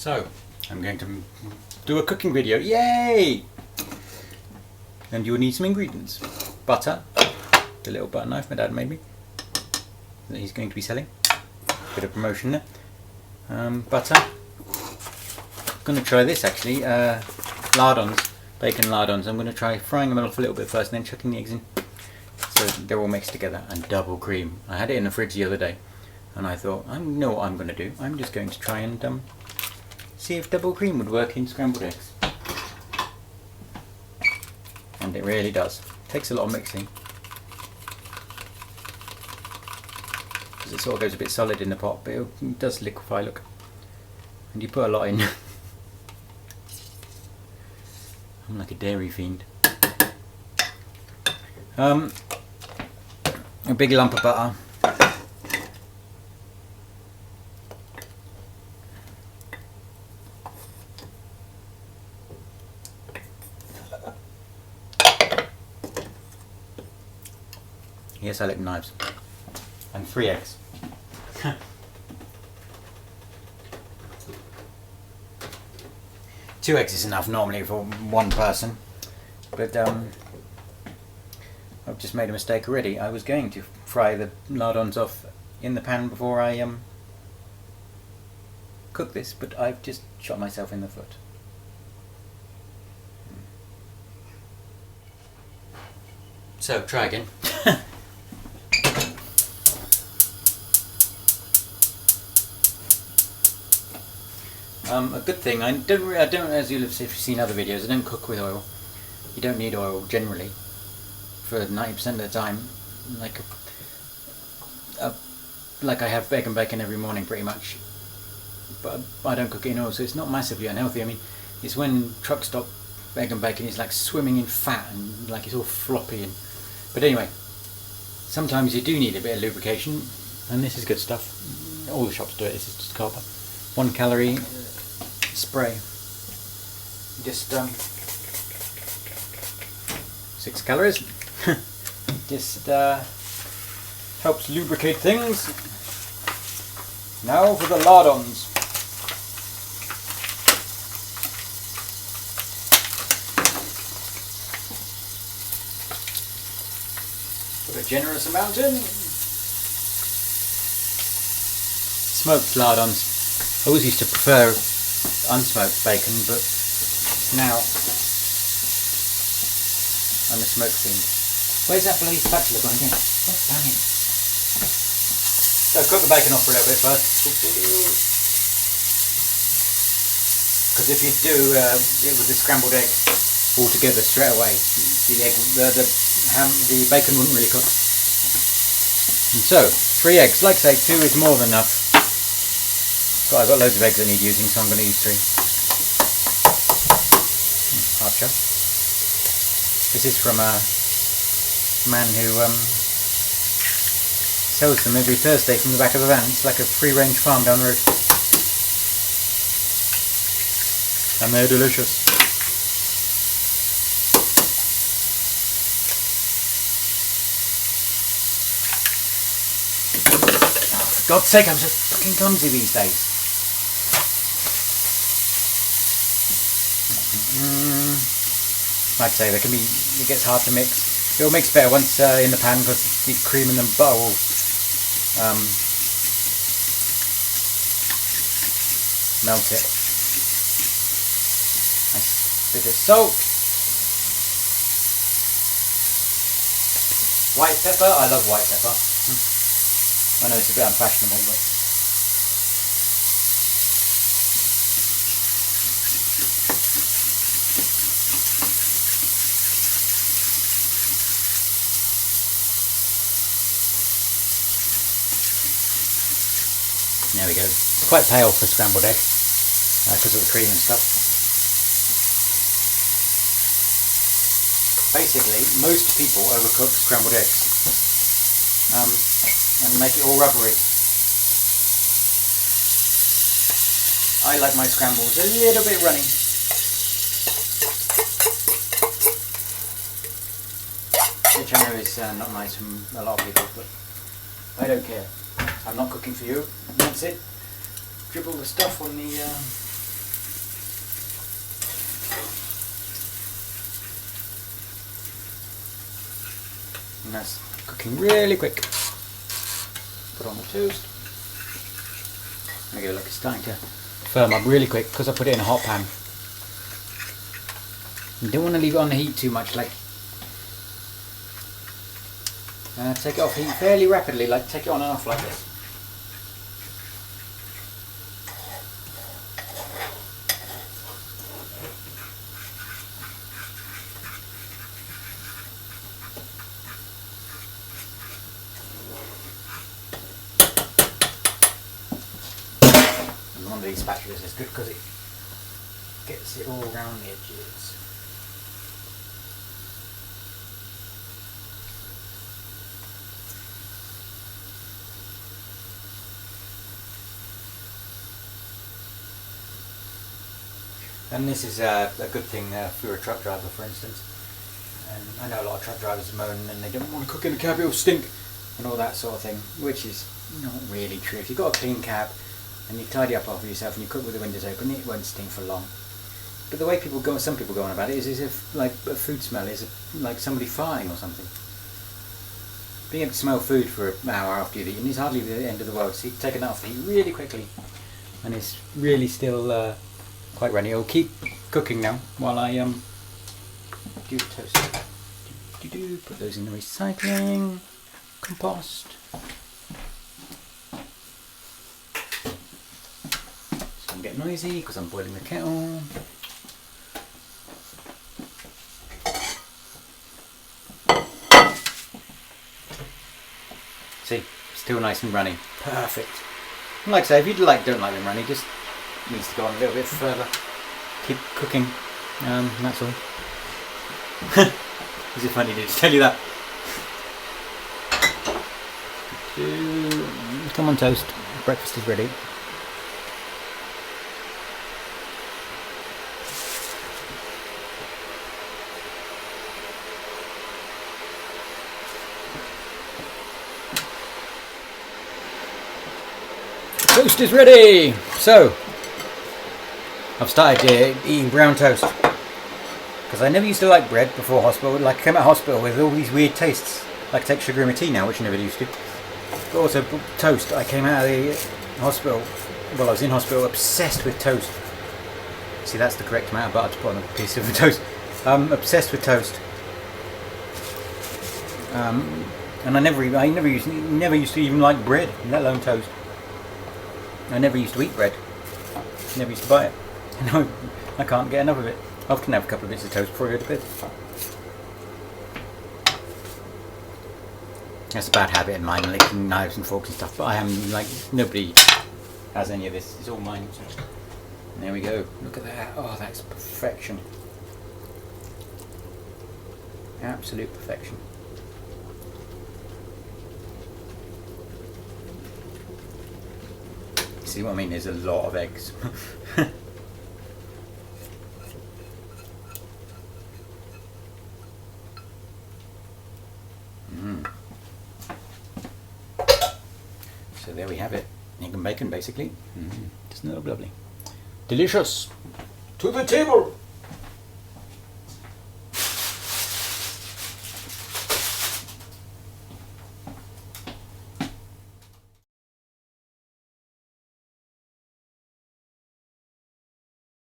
So, I'm going to do a cooking video. Yay! And you'll need some ingredients. Butter, the little butter knife my dad made me, that he's going to be selling. Bit of promotion there. Butter. I'm going to try this actually. Lardons, bacon lardons. I'm going to try frying them off a little bit first and then chucking the eggs in. So they're all mixed together, and double cream. I had it in the fridge the other day and I thought, I know what I'm going to do. I'm just going to try and see if double cream would work in scrambled eggs. And it really does. Takes a lot of mixing, because it sort of goes a bit solid in the pot, but it does liquefy, look. And you put a lot in. I'm like a dairy fiend. A big lump of butter. Yes, I like knives. And 3 eggs. 2 eggs is enough normally for one person, but I've just made a mistake already. I was going to fry the lardons off in the pan before I cook this, but I've just shot myself in the foot. So try again. A good thing, I don't, as you'll have seen other videos, I don't cook with oil. You don't need oil generally for 90% of the time. Like I have egg and bacon every morning pretty much, but I don't cook it in oil, so it's not massively unhealthy. I mean, it's when truck stop egg and bacon is like swimming in fat and like it's all floppy. But anyway, sometimes you do need a bit of lubrication, and this is good stuff. All the shops do it. This is just copper. 1 calorie spray. Just 6 calories. Just helps lubricate things. Now for the lardons. Put a generous amount in. Smoked lardons. I always used to prefer unsmoked bacon, but now I'm a smoke fiend. Where's that bloody spatula gone again? God damn it. So cook the bacon off for a little bit first. Because if you do it with the scrambled egg all together straight away, the bacon wouldn't really cook. And so, 3 eggs. Like I say, 2 is more than enough. But I've got loads of eggs I need using, so I'm going to use 3. Hard shell. This is from a man who sells them every Thursday from the back of a van. It's like a free-range farm down the road. And they're delicious. Oh, for God's sake, I'm so fucking clumsy these days. Like I say, it gets hard to mix. It'll mix better once in the pan, because the cream and the butter will melt it. Nice bit of salt. White pepper. I love white pepper. I know it's a bit unfashionable, but there we go. It's quite pale for scrambled egg because of the cream and stuff. Basically, most people overcook scrambled eggs and make it all rubbery. I like my scrambles a little bit runny. Which I know is not nice from a lot of people, but I don't care. I'm not cooking for you. That's it. Dribble the stuff on the And that's cooking really quick. Put on the toast. There you go, look, it's starting to firm up really quick because I put it in a hot pan. You don't want to leave it on the heat too much, like take it off heat fairly rapidly, like take it on and off like this. And one of these spatulas is good because it gets it all around the edges. And this is a good thing if you're a truck driver, for instance. And I know a lot of truck drivers moan and they don't want to cook in the cab, it'll stink and all that sort of thing, which is not really true. If you've got a clean cab and you tidy up after yourself and you cook with the windows open, it won't stink for long. But the way some people go on about it is as if like a food smell is like somebody farting or something. Being able to smell food for an hour after you've eaten is hardly the end of the world. So you've taken that off the heat really quickly and it's really still quite runny. It'll keep cooking now while I do the toast. Put those in the recycling, compost. It's going to get noisy because I'm boiling the kettle. See, still nice and runny. Perfect. And like I say, if you don't like them runny, just needs to go on a little bit further. Keep cooking. That's all. Is it funny to tell you that? Come on, toast. Breakfast is ready. Toast is ready! So, I've started eating brown toast. Because I never used to like bread before hospital. Like I came out of hospital with all these weird tastes. Like I take sugar in my tea now, which I never used to. But also toast. I came out of the hospital, well I was in hospital, obsessed with toast. See, that's the correct amount of butter to put on a piece of toast. Obsessed with toast. And I never used to even like bread, let alone toast. I never used to eat bread. Never used to buy it. No, I can't get enough of it. I often have a couple of bits of toast before I go to bed. That's a bad habit of mine, licking knives and forks and stuff, but I am like, nobody has any of this. It's all mine. So. There we go. Look at that. Oh, that's perfection. Absolute perfection. See what I mean? There's a lot of eggs. So there we have it. Egg and bacon, basically. Doesn't it look lovely? Delicious. To the table.